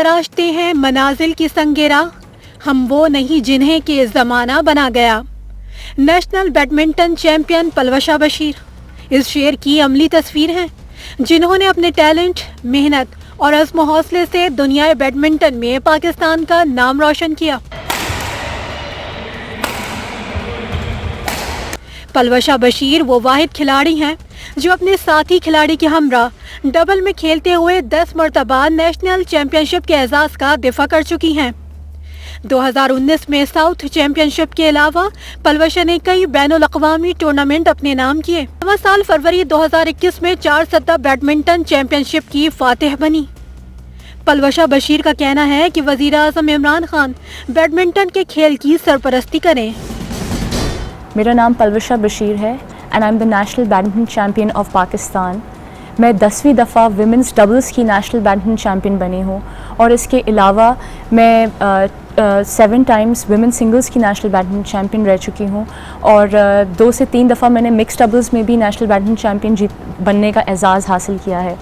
तराशते हैं मनाजिल की संगेरा, हम वो नहीं जिन्हें के ज़माना बना गया। National badminton champion Palwasha Bashir इस शेर की अमली तस्वीर हैं, जिन्होंने अपने टैलेंट, मेहनत और अज़्म हौसले से दुनिया बैडमिंटन में पाकिस्तान का नाम रोशन किया। पलवशा बशीर वो वाहिद खिलाड़ी हैं जो अपने साथी खिलाड़ी के हमरा डबल में खेलते हुए 10 मरतबा नेशनल चैंपियनशिप के एजाज़ का दिफा कर चुकी हैं। 2019 में साउथ चैंपियनशिप के अलावा पलवशा ने कई बैनुल-अक़वामी टूर्नामेंट अपने नाम किए। नवा साल फरवरी 2021 में 4 सतह बैडमिंटन चैंपियनशिप की फातिह बनी। पलवशा बशीर का कहना है कि वज़ीर आज़म इमरान खान बैडमिंटन के खेल की सरपरस्ती करें। मेरा नाम पलवशा बशीर है and I am the national badminton champion of Pakistan. मैं 10वीं दफ़ा विमेंस डबल्स की नेशनल बैडमिंटन चैम्पियन बनी हूँ और इसके अलावा मैं 7 टाइम्स विमेन सिंगल्स की नेशनल बैडमिंटन चैम्पियन रह चुकी हूँ और 2 से 3 दफ़ा मैंने मिक्स डबल्स में भी नेशनल बैडमिंटन चैम्पियन बनने का एजाज़ हासिल किया है।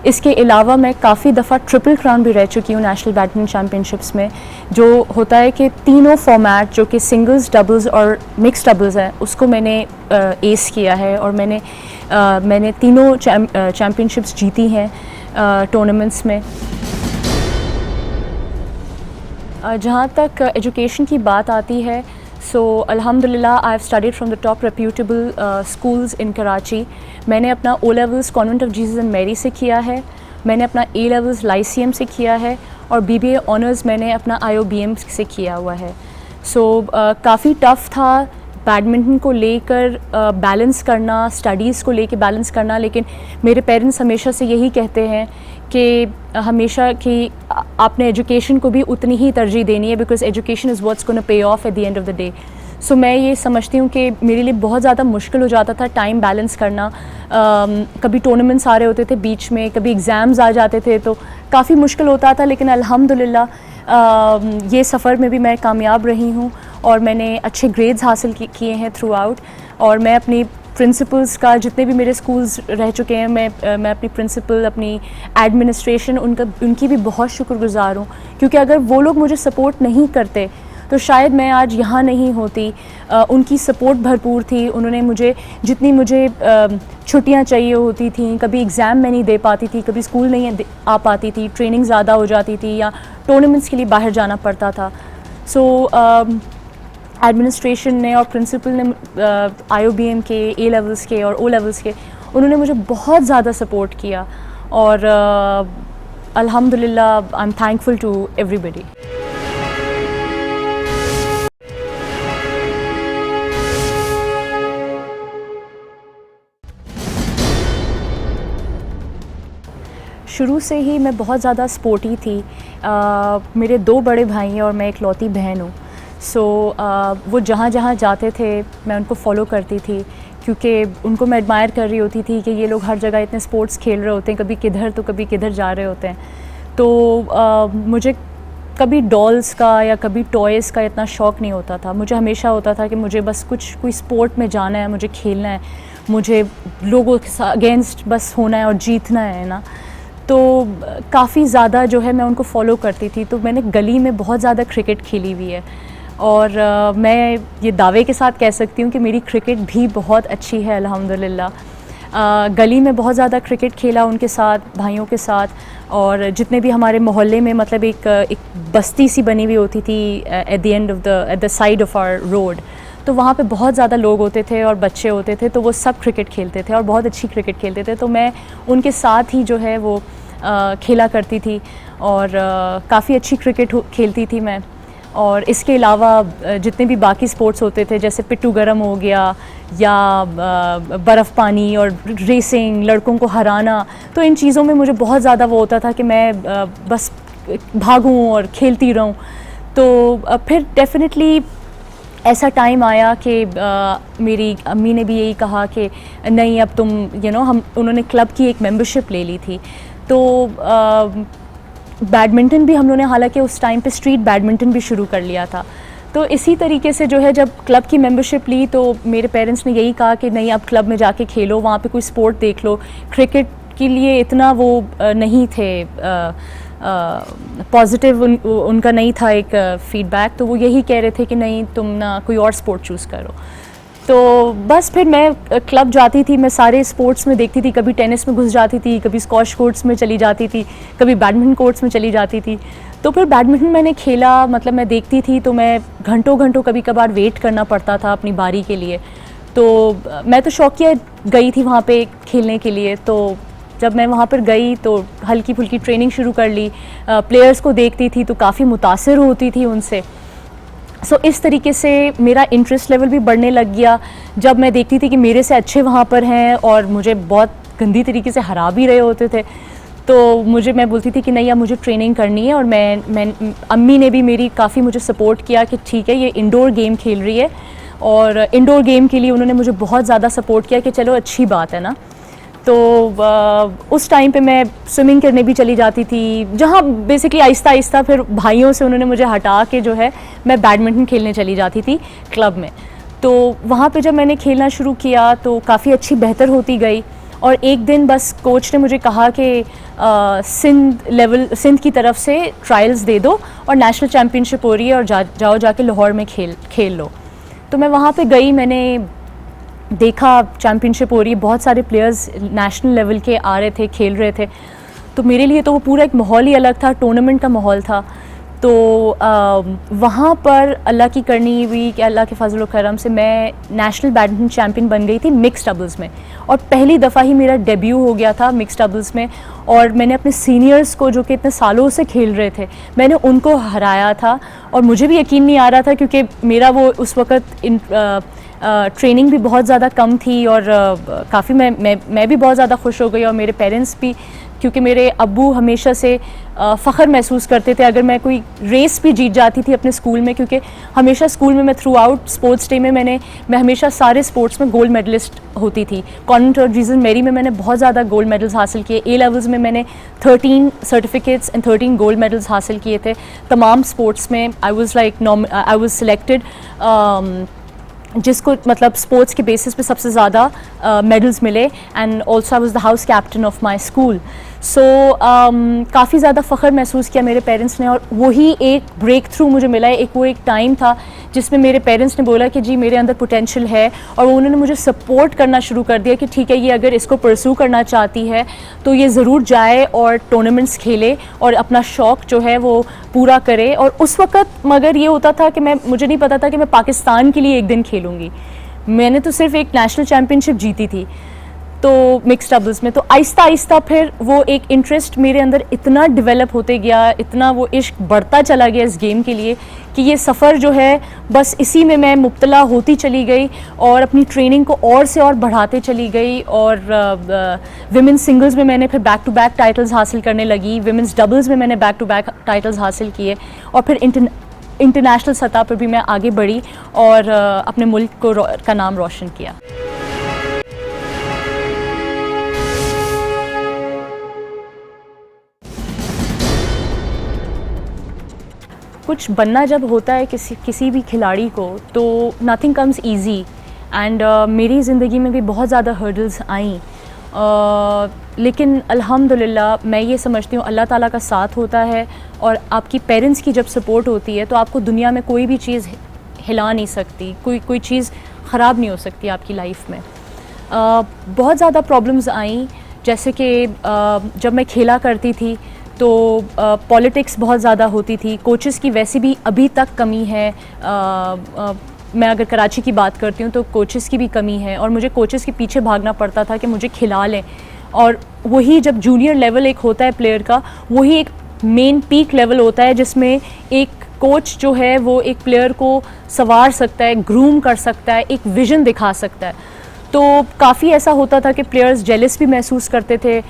इसके अलावा मैं काफ़ी दफ़ा ट्रिपल क्राउन भी रह चुकी हूँ नेशनल बैडमिंटन चैम्पियनशिप्स में, जो होता है कि तीनों फॉर्मेट जो कि सिंगल्स, डबल्स और मिक्स डबल्स हैं उसको मैंने एस किया है और मैंने तीनों चैम्पियनशिप्स जीती हैं टूर्नामेंट्स में। जहाँ तक एजुकेशन की बात आती है, सो अल्हम्दुलिल्लाह I have studied from the top reputable schools in Karachi. मैंने अपना O levels convent of Jesus and Mary से किया है, मैंने अपना ए लेवल्स लाइसियम से किया है और BBA ऑनर्स मैंने अपना IOBM से किया हुआ है। सो काफ़ी टफ़ था बैडमिंटन को लेकर बैलेंस करना, स्टडीज़ को लेकर बैलेंस करना, लेकिन मेरे पेरेंट्स हमेशा से यही कहते हैं कि हमेशा कि आपने एजुकेशन को भी उतनी ही तरजीह देनी है, because education is what's gonna pay off at the end of the day. So मैं ये समझती हूँ कि मेरे लिए बहुत ज़्यादा मुश्किल हो जाता था टाइम बैलेंस करना। कभी टूर्नामेंट्स आ रहे होते थे बीच में, कभी एग्ज़ाम्स आ जाते थे, तो काफ़ी मुश्किल होता था, लेकिन अल्हम्दुलिल्लाह ये सफ़र में भी मैं कामयाब रही हूँ और मैंने अच्छे ग्रेड्स हासिल किए हैं थ्रू आउट। और मैं अपनी प्रिंसिपल्स का, जितने भी मेरे स्कूल्स रह चुके हैं, मैं अपनी प्रिंसिपल, अपनी एडमिनिस्ट्रेशन, उनकी भी बहुत शुक्रगुज़ार हूँ, क्योंकि अगर वो लोग मुझे सपोर्ट नहीं करते तो शायद मैं आज यहाँ नहीं होती। उनकी सपोर्ट भरपूर थी। उन्होंने जितनी मुझे छुट्टियाँ चाहिए होती थी, कभी एग्ज़ाम मैं नहीं दे पाती थी, कभी स्कूल नहीं आ पाती थी, ट्रेनिंग ज़्यादा हो जाती थी या टूर्नामेंट्स के लिए बाहर जाना पड़ता था। सो एडमिनिस्ट्रेशन ने और प्रिंसिपल ने IOBM के, A लेवल्स के और O लेवल्स के, उन्होंने मुझे बहुत ज़्यादा सपोर्ट किया और अल्हम्दुलिल्लाह I am thankful to everybody. शुरू से ही मैं बहुत ज़्यादा स्पोर्टी थी। मेरे 2 बड़े भाई हैं और मैं इकलौती बहन हूँ। सो वो जहाँ जहाँ जाते थे मैं उनको फॉलो करती थी, क्योंकि उनको मैं एडमायर कर रही होती थी कि ये लोग हर जगह इतने स्पोर्ट्स खेल रहे होते हैं, कभी किधर तो कभी किधर जा रहे होते हैं। तो मुझे कभी डॉल्स का या कभी टॉयज़ का इतना शौक़ नहीं होता था। मुझे हमेशा होता था कि मुझे बस कोई स्पोर्ट में जाना है, मुझे खेलना है, मुझे लोगों के अगेंस्ट बस होना है और जीतना है ना। तो काफ़ी ज़्यादा जो है मैं उनको फॉलो करती थी। तो मैंने गली में बहुत ज़्यादा क्रिकेट खेली हुई है और मैं ये दावे के साथ कह सकती हूँ कि मेरी क्रिकेट भी बहुत अच्छी है अल्हम्दुलिल्लाह। गली में बहुत ज़्यादा क्रिकेट खेला उनके साथ, भाइयों के साथ, और जितने भी हमारे मोहल्ले में, मतलब एक बस्ती सी बनी हुई होती थी at the side of our road, तो वहाँ पे बहुत ज़्यादा लोग होते थे और बच्चे होते थे, तो वो सब क्रिकेट खेलते थे और बहुत अच्छी क्रिकेट खेलते थे। तो मैं उनके साथ ही जो है वो खेला करती थी और काफ़ी अच्छी क्रिकेट खेलती थी मैं। और इसके अलावा जितने भी बाकी स्पोर्ट्स होते थे, जैसे पिट्टू गरम हो गया या बर्फ़ पानी और रेसिंग, लड़कों को हराना, तो इन चीज़ों में मुझे बहुत ज़्यादा वो होता था कि मैं बस भागूं और खेलती रहूं। तो फिर डेफिनेटली ऐसा टाइम आया कि मेरी अम्मी ने भी यही कहा कि नहीं, अब तुम उन्होंने क्लब की एक मेंबरशिप ले ली थी। तो बैडमिंटन भी हम लोगों ने, हालांकि उस टाइम पे स्ट्रीट बैडमिंटन भी शुरू कर लिया था। तो इसी तरीके से जो है जब क्लब की मेंबरशिप ली तो मेरे पेरेंट्स ने यही कहा कि नहीं, अब क्लब में जाके खेलो, वहाँ पे कोई स्पोर्ट देख लो। क्रिकेट के लिए इतना वो नहीं थे पॉजिटिव उनका नहीं था एक फीडबैक, तो वो यही कह रहे थे कि नहीं तुम ना कोई और स्पोर्ट चूज़ करो। तो बस फिर मैं क्लब जाती थी, मैं सारे स्पोर्ट्स में देखती थी, कभी टेनिस में घुस जाती थी, कभी स्क्वॉश कोर्ट्स में चली जाती थी, कभी बैडमिंटन कोर्ट्स में चली जाती थी। तो फिर बैडमिंटन मैंने खेला, मतलब मैं देखती थी तो मैं घंटों घंटों कभी कभार वेट करना पड़ता था अपनी बारी के लिए। तो मैं तो शौकिया गई थी वहाँ पे खेलने के लिए। तो जब मैं वहाँ पर गई तो हल्की फुल्की ट्रेनिंग शुरू कर ली, प्लेयर्स को देखती थी तो काफ़ी मुतासिर होती थी उनसे। सो इस तरीके से मेरा इंटरेस्ट लेवल भी बढ़ने लग गया। जब मैं देखती थी कि मेरे से अच्छे वहाँ पर हैं और मुझे बहुत गंदी तरीके से हरा भी रहे होते थे, तो मैं बोलती थी कि नहीं अब मुझे ट्रेनिंग करनी है। और मैं अम्मी ने भी मेरी काफ़ी मुझे सपोर्ट किया कि ठीक है ये इंडोर गेम खेल रही है, और इंडोर गेम के लिए उन्होंने मुझे बहुत ज़्यादा सपोर्ट किया कि चलो अच्छी बात है ना। तो उस टाइम पे मैं स्विमिंग करने भी चली जाती थी, जहाँ बेसिकली आहिस्ता आहिस्ता फिर भाइयों से उन्होंने मुझे हटा के जो है मैं बैडमिंटन खेलने चली जाती थी क्लब में। तो वहाँ पे जब मैंने खेलना शुरू किया तो काफ़ी अच्छी बेहतर होती गई। और एक दिन बस कोच ने मुझे कहा कि सिंध की तरफ से ट्रायल्स दे दो और नेशनल चैम्पियनशिप हो रही है और जाओ जाके लाहौर में खेल लो। तो मैं वहाँ पे गई, मैंने देखा चैम्पियनशिप हो रही है, बहुत सारे प्लेयर्स नेशनल लेवल के आ रहे थे, खेल रहे थे। तो मेरे लिए तो वो पूरा एक माहौल ही अलग था, टूर्नामेंट का माहौल था। तो वहाँ पर अल्लाह की करनी हुई कि अल्लाह के फजल व करम से मैं नेशनल बैडमिंटन चैम्पियन बन गई थी मिक्स डबल्स में। और पहली दफ़ा ही मेरा डेब्यू हो गया था मिक्स डबल्स में। और मैंने अपने सीनियर्स को जो कि इतने सालों से खेल रहे थे, मैंने उनको हराया था। और मुझे भी यकीन नहीं आ रहा था क्योंकि मेरा वो उस वक़्त ट्रेनिंग भी बहुत ज़्यादा कम थी। और काफ़ी मैं भी बहुत ज़्यादा खुश हो गई और मेरे पेरेंट्स भी, क्योंकि मेरे अब्बू हमेशा से फ़ख्र महसूस करते थे अगर मैं कोई रेस भी जीत जाती थी अपने स्कूल में। क्योंकि हमेशा स्कूल में मैं थ्रू आउट स्पोर्ट्स डे में मैं हमेशा सारे स्पोर्ट्स में गोल्ड मेडलिस्ट होती थी। कॉन्वेंट और जीसस मेरी में मैंने बहुत ज़्यादा गोल्ड मेडल्स हासिल किए। ए लेवल्स में मैंने 13 सर्टिफिकेट्स एंड 13 गोल्ड मेडल्स हासिल किए थे तमाम स्पोर्ट्स में। आई वाज सिलेक्टेड जिसको मतलब स्पोर्ट्स के बेसिस पे सबसे ज़्यादा मेडल्स मिले। And also I was the house captain of my school. So काफ़ी ज़्यादा फ़ख्र महसूस किया मेरे पेरेंट्स ने। और वही एक ब्रेक थ्रू मुझे मिला है, वो एक टाइम था जिसमें मेरे पेरेंट्स ने बोला कि जी मेरे अंदर पोटेंशियल है। और उन्होंने मुझे सपोर्ट करना शुरू कर दिया कि ठीक है ये अगर इसको परस्यू करना चाहती है तो ये ज़रूर जाए और टूर्नामेंट्स खेले और अपना शौक़ जो है वो पूरा करे। और उस वक़्त मगर ये होता था कि मुझे नहीं पता था कि मैं पाकिस्तान के लिए एक दिन खेलूँगी। मैंने तो सिर्फ एक नेशनल चैम्पियनशिप जीती थी तो मिक्स डबल्स में। तो आहिस्ता आहिस्ता फिर वो एक इंटरेस्ट मेरे अंदर इतना डेवलप होते गया, इतना वो इश्क बढ़ता चला गया इस गेम के लिए कि ये सफ़र जो है बस इसी में मैं मुब्तला होती चली गई और अपनी ट्रेनिंग को और से और बढ़ाते चली गई। और विमेंस सिंगल्स में मैंने फिर बैक टू बैक टाइटल्स हासिल करने लगी, विमेंस डबल्स में मैंने बैक टू बैक टाइटल्स हासिल किए। और फिर इंटरनेशनल सतह पर भी मैं आगे बढ़ी और अपने मुल्क का नाम रोशन किया। कुछ बनना जब होता है किसी भी खिलाड़ी को तो नथिंग कम्स ईजी। एंड मेरी ज़िंदगी में भी बहुत ज़्यादा हर्डल्स आई, लेकिन अल्हम्दुलिल्लाह मैं ये समझती हूँ अल्लाह ताला का साथ होता है। और आपकी पेरेंट्स की जब सपोर्ट होती है तो आपको दुनिया में कोई भी चीज़ हिला नहीं सकती, कोई चीज़ ख़राब नहीं हो सकती आपकी लाइफ में। बहुत ज़्यादा प्रॉब्लम्स आई, जैसे कि जब मैं खेला करती थी तो पॉलिटिक्स बहुत ज़्यादा होती थी। कोचेस की वैसे भी अभी तक कमी है। मैं अगर कराची की बात करती हूँ तो कोचेस की भी कमी है और मुझे कोचेस के पीछे भागना पड़ता था कि मुझे खिला लें। और वही जब जूनियर लेवल एक होता है प्लेयर का, वही एक मेन पीक लेवल होता है जिसमें एक कोच जो है वो एक प्लेयर को संवार सकता है, ग्रूम कर सकता है, एक विज़न दिखा सकता है। तो काफ़ी ऐसा होता था कि प्लेयर्स जेलस भी महसूस करते थे,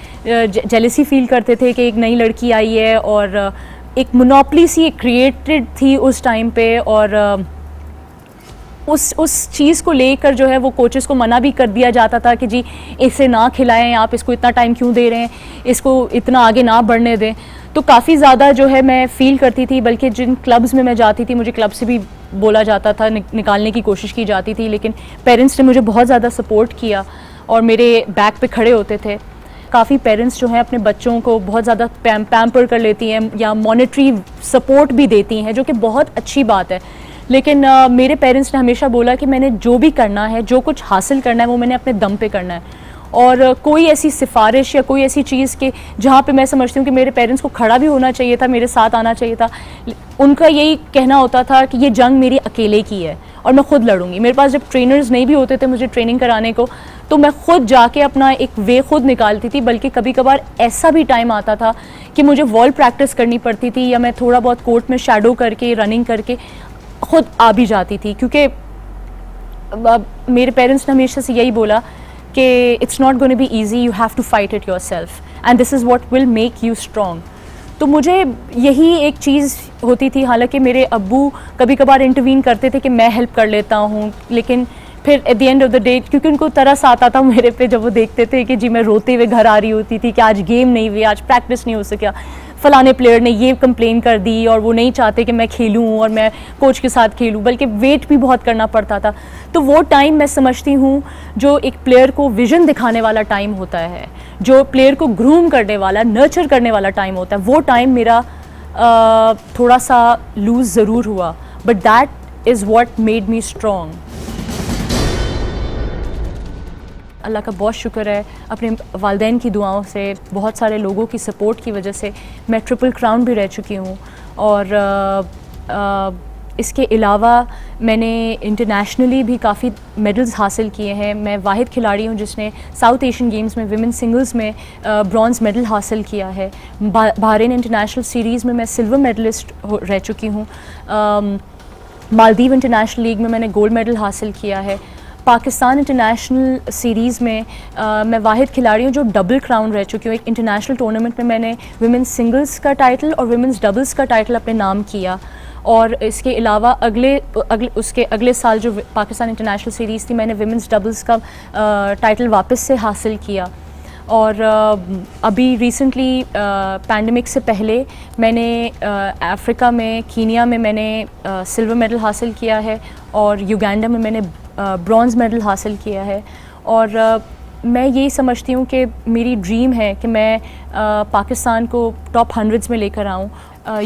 जेलसी फील करते थे कि एक नई लड़की आई है। और एक मोनोपोली सी क्रिएटेड थी उस टाइम पे। और उस चीज़ को लेकर जो है वो कोचेस को मना भी कर दिया जाता था कि जी इसे ना खिलाएं, आप इसको इतना टाइम क्यों दे रहे हैं, इसको इतना आगे ना बढ़ने दें। तो काफ़ी ज़्यादा जो है मैं फ़ील करती थी। बल्कि जिन क्लब्स में मैं जाती थी मुझे क्लब से भी बोला जाता था, निकालने की कोशिश की जाती थी, लेकिन पेरेंट्स ने मुझे बहुत ज़्यादा सपोर्ट किया और मेरे बैक पे खड़े होते थे। काफ़ी पेरेंट्स जो हैं अपने बच्चों को बहुत ज़्यादा पैम्पर कर लेती हैं या मॉनेटरी सपोर्ट भी देती हैं, जो कि बहुत अच्छी बात है। लेकिन मेरे पेरेंट्स ने हमेशा बोला कि मैंने जो भी करना है, जो कुछ हासिल करना है, वो मैंने अपने दम पे करना है। और कोई ऐसी सिफारिश या कोई ऐसी चीज़ के जहाँ पे मैं समझती हूँ कि मेरे पेरेंट्स को खड़ा भी होना चाहिए था, मेरे साथ आना चाहिए था, उनका यही कहना होता था कि ये जंग मेरी अकेले की है और मैं खुद लड़ूंगी। मेरे पास जब ट्रेनर्स नहीं भी होते थे मुझे ट्रेनिंग कराने को, तो मैं खुद जाके अपना एक वे खुद निकालती थी। बल्कि कभी कभार ऐसा भी टाइम आता था कि मुझे वॉल प्रैक्टिस करनी पड़ती थी या मैं थोड़ा बहुत कोर्ट में शैडो करके, रनिंग करके खुद आ भी जाती थी, क्योंकि मेरे पेरेंट्स ने हमेशा से यही बोला कि it's not gonna be easy, you have to fight it yourself and this is what will make you strong. तो मुझे यही एक चीज़ होती थी। हालांकि मेरे अब्बू कभी कभार इंटरवीन करते थे कि मैं हेल्प कर लेता हूँ, लेकिन फिर eight the end of the day, क्योंकि उनको तरस आता था मेरे पे जब वो देखते थे कि जी मैं रोते हुए घर आ रही होती थी कि आज गेम नहीं हुई, आज प्रैक्टिस नहीं हो सका, फलाने प्लेयर ने ये कंप्लेन कर दी और वो नहीं चाहते कि मैं खेलूं और मैं कोच के साथ खेलूं, बल्कि वेट भी बहुत करना पड़ता था। तो वो टाइम मैं समझती हूँ जो एक प्लेयर को विजन दिखाने वाला टाइम होता है, जो प्लेयर को ग्रूम करने वाला, नर्चर करने वाला टाइम होता है, वो टाइम मेरा थोड़ा सा लूज़ ज़रूर हुआ, but that is what made me strong. Allah का बहुत शुक्र है, अपने वालिदैन की दुआओं से, बहुत सारे लोगों की सपोर्ट की वजह से मैं ट्रिपल क्राउन भी रह चुकी हूँ। और इसके अलावा मैंने इंटरनेशनली भी काफ़ी मेडल्स हासिल किए हैं। मैं वाहिद खिलाड़ी हूँ जिसने साउथ एशियन गेम्स में विमेन सिंगल्स में ब्रॉन्ज़ मेडल हासिल किया है। बहरीन इंटरनेशनल सीरीज़ में मैं सिल्वर मेडलिस्ट रह चुकी हूँ। मालदीव इंटरनेशनल लीग में मैंने गोल्ड मेडल हासिल किया है। पाकिस्तान इंटरनेशनल सीरीज़ में मैं वाहिद खिलाड़ी हूँ जो डबल क्राउन रह चुकी हूँ। एक इंटरनेशनल टूर्नामेंट में मैंने विमेंस सिंगल्स का टाइटल और विमेंस डबल्स का टाइटल अपने नाम किया। और इसके अलावा उसके अगले साल जो पाकिस्तान इंटरनेशनल सीरीज़ थी, मैंने विमेंस डबल्स का टाइटल वापस से हासिल किया। और अभी रिसेंटली पैंडमिक से पहले मैंने अफ्रीका में, कीनिया में मैंने सिल्वर मेडल हासिल किया है और युगांडा में मैंने ब्रॉन्ज़ मेडल हासिल किया है। और मैं यही समझती हूँ कि मेरी ड्रीम है कि मैं पाकिस्तान को टॉप 100s में लेकर आऊँ।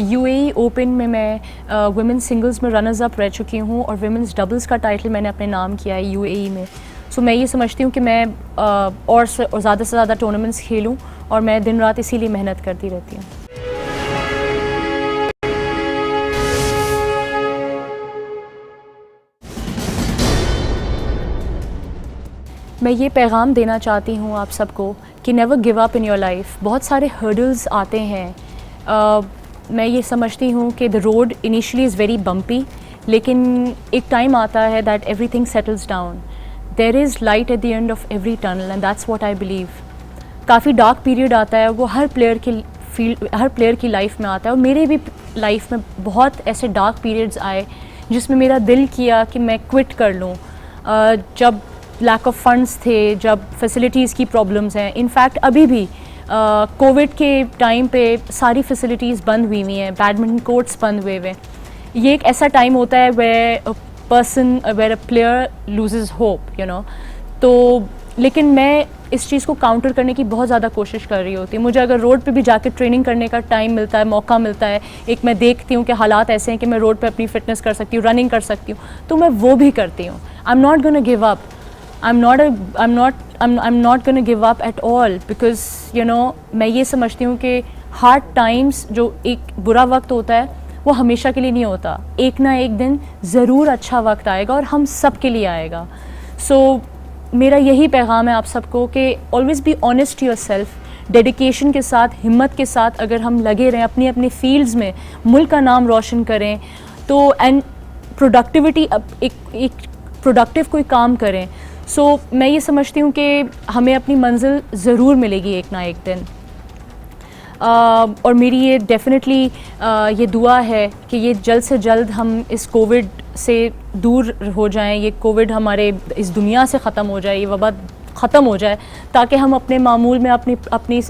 यूएई ओपन में मैं वुमेंस सिंगल्स में रनर्स अप रह चुकी हूँ और वुमेंस डबल्स का टाइटल मैंने अपने नाम किया है यूएई में। सो मैं ये समझती हूँ कि मैं और ज़्यादा से ज़्यादा टूर्नामेंट्स खेलूँ और मैं दिन रात इसीलिए मेहनत करती रहती हूँ। मैं ये पैगाम देना चाहती हूँ आप सबको कि never give up in your life. बहुत सारे हर्डल्स आते हैं। मैं ये समझती हूँ कि the road initially is very bumpy, लेकिन एक टाइम आता है that everything settles down. There is light at the end of every tunnel and that's what I believe. काफ़ी डार्क पीरियड आता है, वो हर प्लेयर की लाइफ में आता है और मेरे भी लाइफ में बहुत ऐसे डार्क पीरियड्स आए जिसमें मेरा दिल किया कि मैं क्विट कर लूँ। जब लैक ऑफ फंड्स थे, जब फैसिलिटीज़ की प्रॉब्लम्स हैं, इनफैक्ट अभी भी कोविड के टाइम पे सारी फैसिलिटीज़ बंद हुई हुई हैं, बैडमिंटन कोर्ट्स बंद हुए हुए। ये एक ऐसा टाइम होता है where a player loses hope, you know. तो लेकिन मैं इस चीज़ को काउंटर करने की बहुत ज़्यादा कोशिश कर रही होती हूँ। मुझे अगर रोड पे भी जाके ट्रेनिंग करने का टाइम मिलता है, मौका मिलता है, एक मैं देखती हूँ कि हालात ऐसे हैं कि मैं रोड पे अपनी फ़िटनेस कर सकती हूँ, रनिंग कर सकती हूँ, तो मैं वो भी करती हूँ। I am not gonna give up. I'm not going to give up at all because you know मैं ये समझती हूँ कि hard times जो एक बुरा वक्त होता है वो हमेशा के लिए नहीं होता। एक ना एक दिन ज़रूर अच्छा वक्त आएगा और हम सब के लिए आएगा। So मेरा यही पैगाम है आप सबको कि always be honest to yourself। Dedication के साथ, हिम्मत के साथ अगर हम लगे रहें अपनी अपनी फील्ड्स में, मुल्क का नाम रोशन करें तो एंड प्रोडक्टिविटी एक प्रोडक्टिव कोई काम करें। सो मैं ये समझती हूँ कि हमें अपनी मंजिल ज़रूर मिलेगी एक ना एक दिन। और मेरी ये डेफिनेटली ये दुआ है कि ये जल्द से जल्द हम इस कोविड से दूर हो जाएं, ये कोविड हमारे इस दुनिया से ख़त्म हो जाए, ये वबा ख़त्म हो जाए, ताकि हम अपने मामूल में अपनी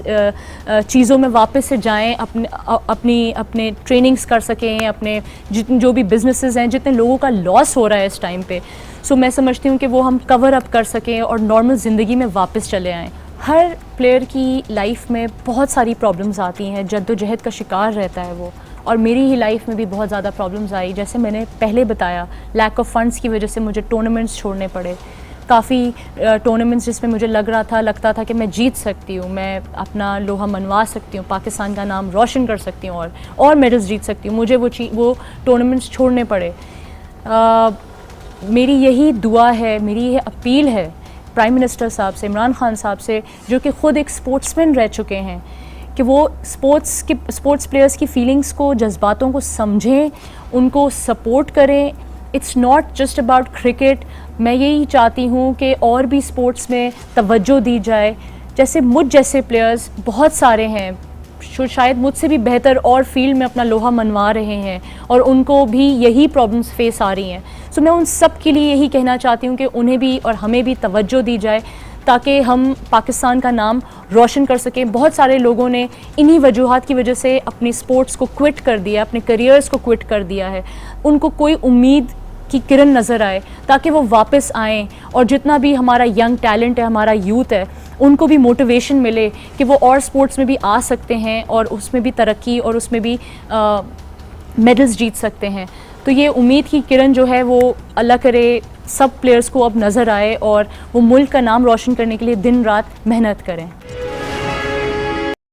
चीज़ों में वापस से जाएं, अपने ट्रेनिंग्स कर सकें, अपने जो भी बिजनेसेस हैं, जितने लोगों का लॉस हो रहा है इस टाइम पे। सो मैं समझती हूँ कि वो हम कवर अप कर सकें और नॉर्मल ज़िंदगी में वापस चले आएँ। हर प्लेयर की लाइफ में बहुत सारी प्रॉब्लम्स आती हैं, जद्दोजहद का शिकार रहता है वो, और मेरी ही लाइफ में भी बहुत ज़्यादा प्रॉब्लम्स आई। जैसे मैंने पहले बताया, लैक ऑफ फंड्स की वजह से मुझे टूर्नामेंट्स छोड़ने पड़े, काफ़ी टूर्नामेंट्स जिसमें मुझे लगता था कि मैं जीत सकती हूँ, मैं अपना लोहा मनवा सकती हूँ, पाकिस्तान का नाम रोशन कर सकती हूँ और मेडल्स जीत सकती हूँ, मुझे वो टूर्नामेंट्स छोड़ने पड़े। मेरी यही दुआ है, मेरी यह अपील है प्राइम मिनिस्टर साहब से, इमरान खान साहब से, जो कि ख़ुद एक स्पोर्ट्समैन रह चुके हैं, कि वो स्पोर्ट्स प्लेयर्स की फीलिंग्स को, जज्बातों को समझें, उनको सपोर्ट करें। It's not just about cricket. मैं यही चाहती हूँ कि और भी स्पोर्ट्स में तवज्जो दी जाए। जैसे मुझ जैसे प्लेयर्स बहुत सारे हैं जो शायद मुझसे भी बेहतर और फील्ड में अपना लोहा मनवा रहे हैं, और उनको भी यही प्रॉब्लम्स फेस आ रही हैं। सो मैं उन सब के लिए यही कहना चाहती हूँ कि उन्हें भी और हमें भी तवज्जो दी जाए, ताकि हम पाकिस्तान का नाम रोशन कर सकें। बहुत सारे लोगों ने इन्हीं वजूहात की वजह से अपनी स्पोर्ट्स को क्विट कर दिया, अपने करियर्स को क्विट कर दिया है। उनको कोई उम्मीद की किरण नज़र आए ताकि वो वापस आएँ, और जितना भी हमारा यंग टैलेंट है, हमारा यूथ है, उनको भी मोटिवेशन मिले कि वो और स्पोर्ट्स में भी आ सकते हैं और उसमें भी तरक्की और उसमें भी मेडल्स जीत सकते हैं। तो ये उम्मीद की किरण जो है वो अल्लाह करे सब प्लेयर्स को अब नज़र आए और वो मुल्क का नाम रोशन करने के लिए दिन रात मेहनत करें।